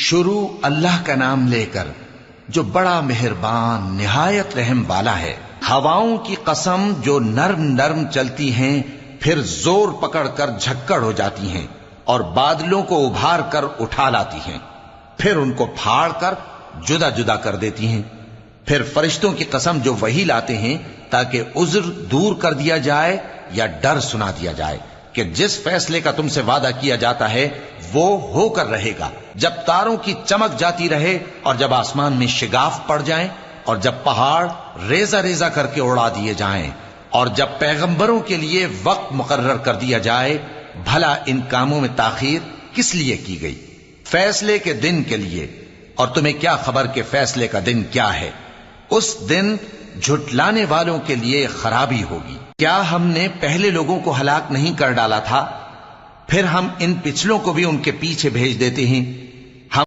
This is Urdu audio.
شروع اللہ کا نام لے کر جو بڑا مہربان نہایت رحم والا ہے۔ ہواؤں کی قسم جو نرم نرم چلتی ہیں پھر زور پکڑ کر جھکڑ ہو جاتی ہیں اور بادلوں کو ابھار کر اٹھا لاتی ہیں، پھر ان کو پھاڑ کر جدا جدا کر دیتی ہیں۔ پھر فرشتوں کی قسم جو وحی لاتے ہیں تاکہ عذر دور کر دیا جائے یا ڈر سنا دیا جائے کہ جس فیصلے کا تم سے وعدہ کیا جاتا ہے وہ ہو کر رہے گا، جب تاروں کی چمک جاتی رہے اور جب آسمان میں شگاف پڑ جائیں اور جب پہاڑ ریزہ ریزہ کر کے اڑا دیے جائیں اور جب پیغمبروں کے لیے وقت مقرر کر دیا جائے، بھلا ان کاموں میں تاخیر کس لیے کی گئی؟ فیصلے کے دن کے لیے، اور تمہیں کیا خبر کہ فیصلے کا دن کیا ہے؟ اس دن جھٹلانے والوں کے لیے خرابی ہوگی۔ کیا ہم نے پہلے لوگوں کو ہلاک نہیں کر ڈالا تھا؟ پھر ہم ان پچھلوں کو بھی ان کے پیچھے بھیج دیتے ہیں